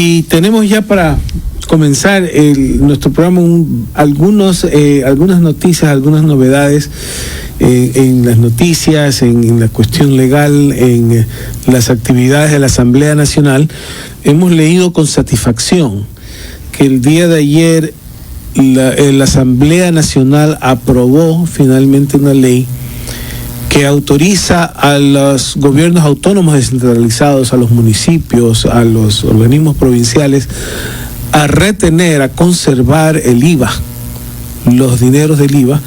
Y tenemos ya para comenzar nuestro programa algunas noticias, algunas novedades en las noticias, en la cuestión legal, en las actividades de la Asamblea Nacional. Hemos leído con satisfacción que el día de ayer la Asamblea Nacional aprobó finalmente una ley que autoriza a los gobiernos autónomos descentralizados, a los municipios, a los organismos provinciales, a retener, a conservar el IVA, los dineros del IVA,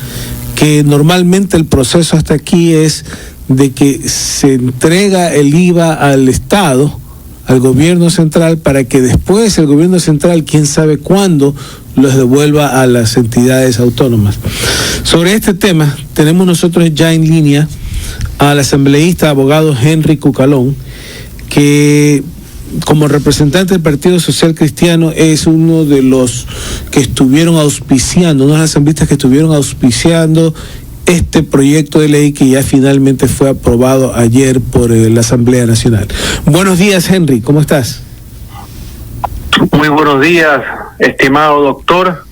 que normalmente el proceso hasta aquí es de que se entrega el IVA al Estado, al gobierno central, para que después el gobierno central, quién sabe cuándo, los devuelva a las entidades autónomas. Sobre este tema tenemos nosotros ya en línea al asambleísta abogado Henry Cucalón, que como representante del Partido Social Cristiano es uno de los que estuvieron auspiciando, uno de los asambleístas que estuvieron auspiciando este proyecto de ley que ya finalmente fue aprobado ayer por la Asamblea Nacional. Buenos días, Henry, ¿cómo estás? Muy buenos días, estimado doctor,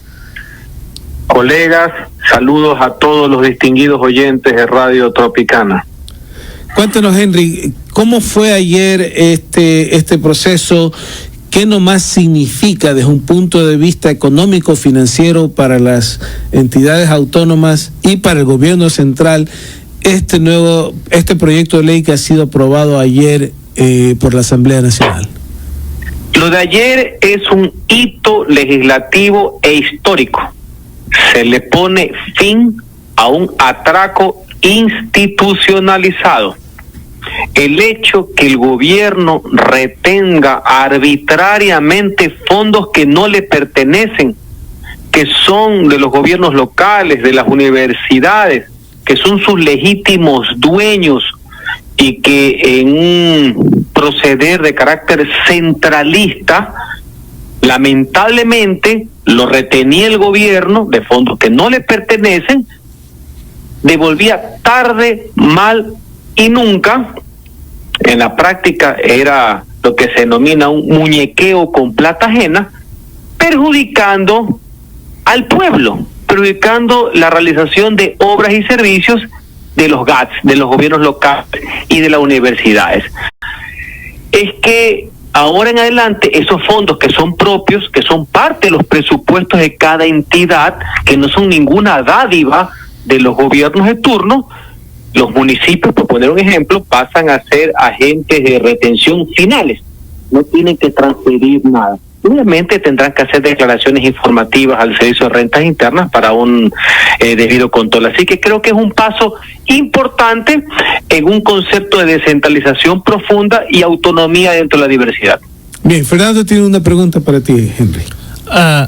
colegas, saludos a todos los distinguidos oyentes de Radio Tropicana. Cuéntanos, Henry, ¿cómo fue ayer este proceso? ¿Qué nomás significa desde un punto de vista económico, financiero para las entidades autónomas y para el gobierno central este proyecto de ley que ha sido aprobado ayer por la Asamblea Nacional? Lo de ayer es un hito legislativo e histórico. Se le pone fin a un atraco institucionalizado. El hecho que el gobierno retenga arbitrariamente fondos que no le pertenecen, que son de los gobiernos locales, de las universidades, que son sus legítimos dueños, y que en un proceder de carácter centralista, lamentablemente lo retenía el gobierno de fondos que no le pertenecen, devolvía tarde, mal y nunca. En la práctica era lo que se denomina un muñequeo con plata ajena, perjudicando al pueblo, perjudicando la realización de obras y servicios de los GATS, de los gobiernos locales y de las universidades. Es que ahora en adelante esos fondos que son propios, que son parte de los presupuestos de cada entidad, que no son ninguna dádiva de los gobiernos de turno, los municipios, por poner un ejemplo, pasan a ser agentes de retención finales, no tienen que transferir nada. Obviamente tendrán que hacer declaraciones informativas al Servicio de Rentas Internas para un debido control. Así que creo que es un paso importante en un concepto de descentralización profunda y autonomía dentro de la diversidad. Bien, Fernando tiene una pregunta para ti, Henry.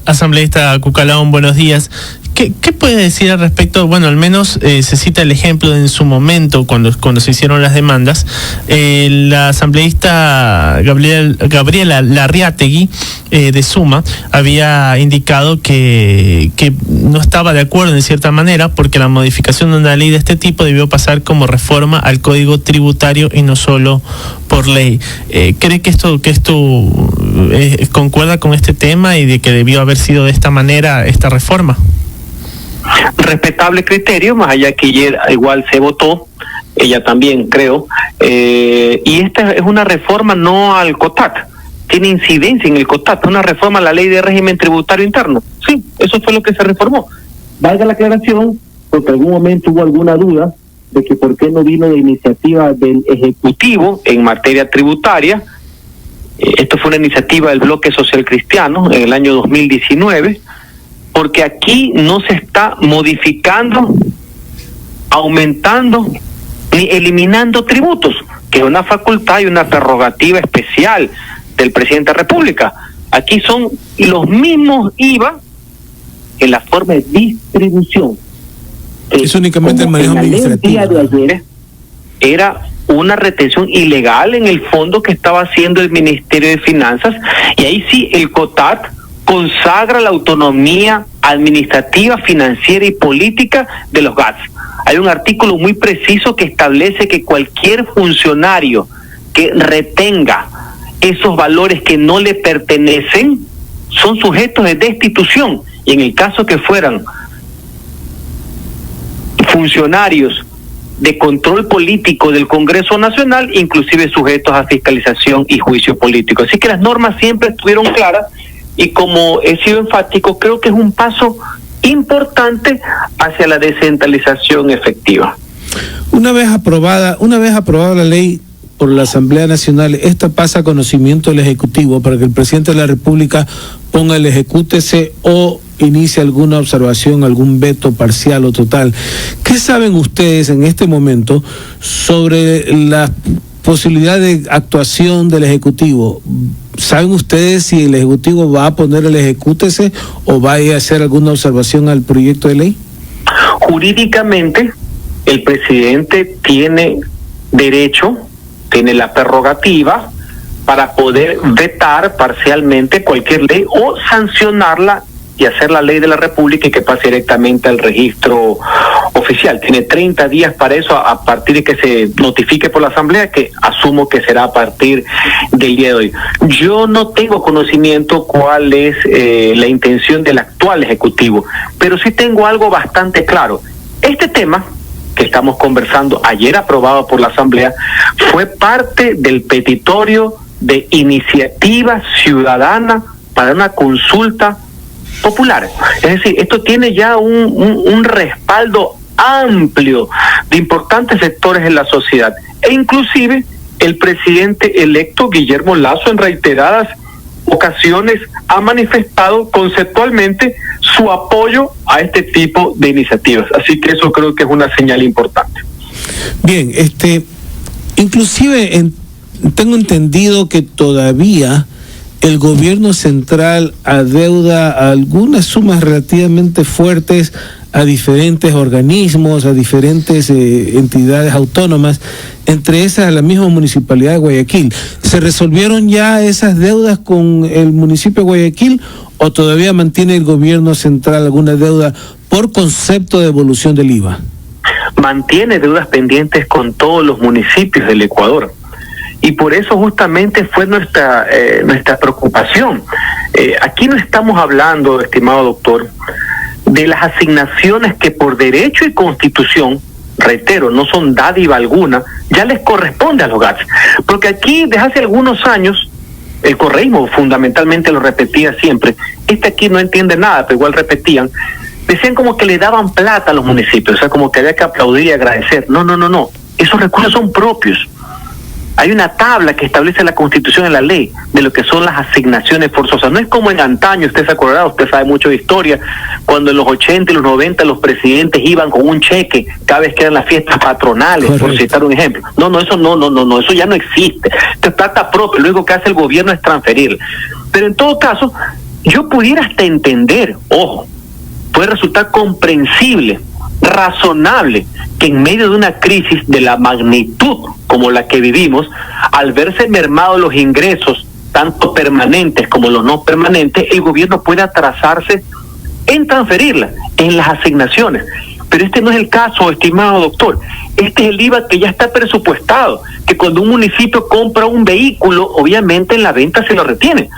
Asambleísta Cucalón, buenos días. ¿Qué puede decir al respecto? Bueno, al menos se cita el ejemplo en su momento, cuando se hicieron las demandas. La asambleísta Gabriela Larriategui de Suma había indicado que no estaba de acuerdo en cierta manera porque la modificación de una ley de este tipo debió pasar como reforma al Código Tributario y no solo por ley. ¿Cree que esto concuerda con este tema y de que debió haber sido de esta manera esta reforma? Respetable criterio, más allá que ayer igual se votó, ella también creo, y esta es una reforma no al COTAC, tiene incidencia en el COTAC, una reforma a la ley de régimen tributario interno. Sí, eso fue lo que se reformó. Valga la aclaración, porque en algún momento hubo alguna duda de que por qué no vino de iniciativa del Ejecutivo en materia tributaria. Esto fue una iniciativa del Bloque Social Cristiano en el año 2019, porque aquí no se está modificando, aumentando ni eliminando tributos, que es una facultad y una prerrogativa especial del presidente de la República. Aquí son los mismos IVA en la forma de distribución. Es únicamente el manejo administrativo. El día de ayer era una retención ilegal en el fondo que estaba haciendo el Ministerio de Finanzas, y ahí sí el COTAC consagra la autonomía administrativa, financiera y política de los GATS. Hay un artículo muy preciso que establece que cualquier funcionario que retenga esos valores que no le pertenecen son sujetos de destitución. Y en el caso que fueran funcionarios de control político del Congreso Nacional, inclusive sujetos a fiscalización y juicio político. Así que las normas siempre estuvieron claras y, como he sido enfático, creo que es un paso importante hacia la descentralización efectiva. Una vez aprobada la ley por la Asamblea Nacional, esta pasa a conocimiento del Ejecutivo para que el presidente de la República ponga el ejecútese o inicie alguna observación, algún veto parcial o total. ¿Qué saben ustedes en este momento sobre la posibilidad de actuación del Ejecutivo? ¿Saben ustedes si el Ejecutivo va a poner el ejecútese o va a hacer alguna observación al proyecto de ley? Jurídicamente, el presidente tiene derecho, tiene la prerrogativa para poder vetar parcialmente cualquier ley o sancionarla y hacer la ley de la República y que pase directamente al registro oficial. Tiene 30 días para eso, a partir de que se notifique por la Asamblea, que asumo que será a partir del día de hoy. Yo no tengo conocimiento cuál es la intención del actual Ejecutivo, pero sí tengo algo bastante claro. Este tema que estamos conversando, ayer aprobado por la Asamblea, fue parte del petitorio de Iniciativa Ciudadana para una consulta popular. Es decir, esto tiene ya un respaldo amplio de importantes sectores en la sociedad, e inclusive el presidente electo Guillermo Lasso en reiteradas ocasiones ha manifestado conceptualmente su apoyo a este tipo de iniciativas. Así que eso creo que es una señal importante. Bien, inclusive tengo entendido que todavía el gobierno central adeuda algunas sumas relativamente fuertes a diferentes organismos, a diferentes entidades autónomas, entre esas a la misma Municipalidad de Guayaquil. ¿Se resolvieron ya esas deudas con el municipio de Guayaquil o todavía mantiene el gobierno central alguna deuda por concepto de devolución del IVA? Mantiene deudas pendientes con todos los municipios del Ecuador. Y por eso justamente fue nuestra preocupación. Aquí no estamos hablando, estimado doctor, de las asignaciones que por derecho y constitución, reitero, no son dádiva alguna, ya les corresponde a los GATS. Porque aquí, desde hace algunos años, el correísmo fundamentalmente lo repetía siempre, aquí no entiende nada, pero igual repetían, decían como que le daban plata a los municipios, o sea, como que había que aplaudir y agradecer. No, esos recursos son propios. Hay una tabla que establece la Constitución y la ley de lo que son las asignaciones forzosas. No es como en antaño, usted se acordará, usted sabe mucho de historia, cuando en los 80 y los 90 los presidentes iban con un cheque cada vez que eran las fiestas patronales. Correcto. Por citar un ejemplo. No, eso ya no existe. Esto es plata propia, lo único que hace el gobierno es transferir. Pero en todo caso, yo pudiera hasta entender, ojo, puede resultar comprensible, razonable, que en medio de una crisis de la magnitud como la que vivimos, al verse mermados los ingresos, tanto permanentes como los no permanentes, el gobierno puede atrasarse en transferirla, en las asignaciones. Pero este no es el caso, estimado doctor. Este es el IVA que ya está presupuestado, que cuando un municipio compra un vehículo, obviamente en la venta se lo retiene.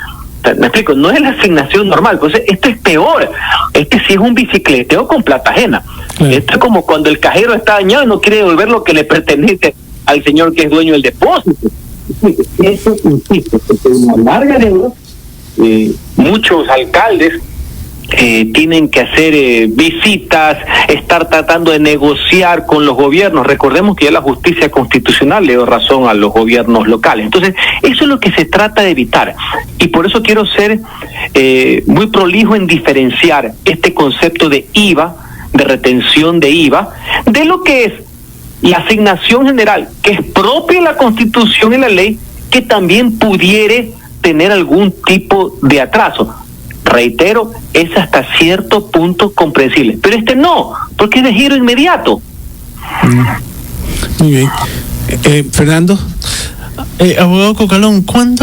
Me explico, no es la asignación normal. Entonces, esto es peor. Sí es un bicicleteo con plata ajena. Esto es como cuando el cajero está dañado y no quiere devolver lo que le pertenece al señor que es dueño del depósito. Eso, insisto, es una larga deuda. Muchos alcaldes tienen que hacer visitas, estar tratando de negociar con los gobiernos. Recordemos que ya la justicia constitucional le dio razón a los gobiernos locales. Entonces, eso es lo que se trata de evitar. Y por eso quiero ser muy prolijo en diferenciar este concepto de IVA, de retención de IVA, de lo que es la asignación general, que es propia de la Constitución y la ley, que también pudiere tener algún tipo de atraso. Reitero, es hasta cierto punto comprensible, pero no, porque es de giro inmediato. Muy bien. Fernando. Abogado Cucalón, ¿cuál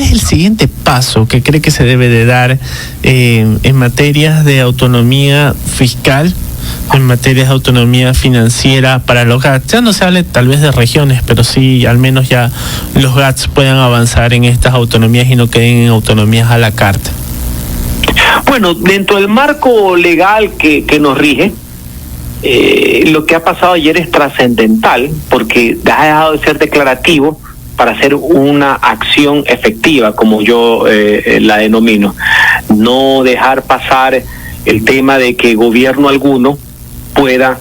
es el siguiente paso que cree que se debe de dar en materias de autonomía fiscal en materia de autonomía financiera para los GATS? Ya no se hable tal vez de regiones, pero sí al menos ya los GATS puedan avanzar en estas autonomías y no queden en autonomías a la carta. Bueno, dentro del marco legal que nos rige, lo que ha pasado ayer es trascendental, porque ha dejado de ser declarativo para hacer una acción efectiva, como yo la denomino. No dejar pasar el tema de que gobierno alguno pueda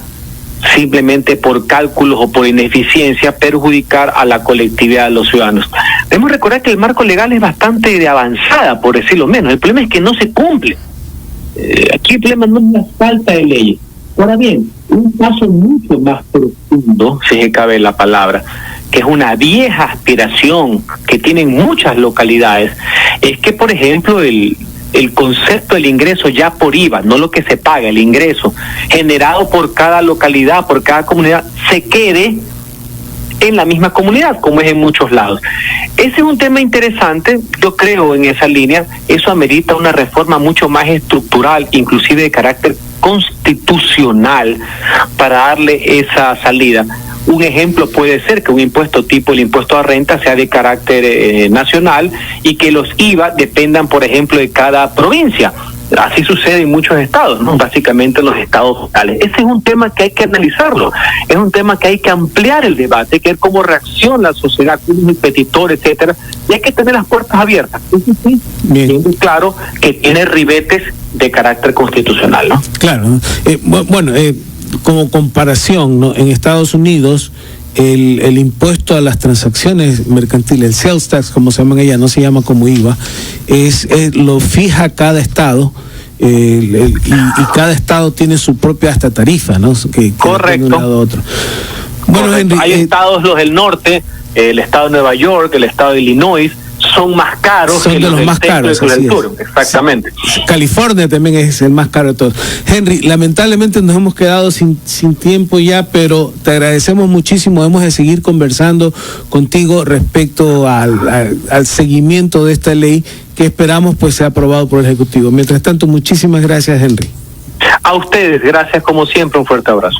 simplemente por cálculos o por ineficiencia perjudicar a la colectividad de los ciudadanos. Debemos recordar que el marco legal es bastante de avanzada, por decirlo menos. El problema es que no se cumple. Aquí el problema no es la falta de leyes. Ahora bien, un paso mucho más profundo, si se cabe la palabra, que es una vieja aspiración que tienen muchas localidades, es que, por ejemplo, el concepto del ingreso ya por IVA, no lo que se paga, el ingreso generado por cada localidad, por cada comunidad, se quede en la misma comunidad, como es en muchos lados. Ese es un tema interesante, yo creo en esa línea. Eso amerita una reforma mucho más estructural, inclusive de carácter constitucional, para darle esa salida. Un ejemplo puede ser que un impuesto tipo el impuesto a renta sea de carácter nacional y que los IVA dependan, por ejemplo, de cada provincia. Así sucede en muchos estados, ¿no? Básicamente en los estados locales. Ese es un tema que hay que analizarlo, es un tema que hay que ampliar el debate, hay que ver cómo reacciona la sociedad, cómo es el petitor, etcétera, y hay que tener las puertas abiertas. Eso sí, siendo claro que tiene ribetes de carácter constitucional, ¿no? Claro. Como comparación, ¿no? En Estados Unidos el impuesto a las transacciones mercantiles, el sales tax, como se llama allá, no se llama como IVA, lo fija cada estado. Y cada estado tiene su propia hasta tarifa, ¿no? Que correcto. De un lado a otro. Bueno, Henry, hay estados, los del norte, el estado de Nueva York, el estado de Illinois, son más caros, son de los más caros, del sur. Exactamente. California también es el más caro de todos. Henry, lamentablemente nos hemos quedado sin tiempo ya, pero te agradecemos muchísimo. Hemos de seguir conversando contigo respecto al seguimiento de esta ley que esperamos pues sea aprobado por el Ejecutivo. Mientras tanto, muchísimas gracias, Henry. A ustedes, gracias como siempre, un fuerte abrazo.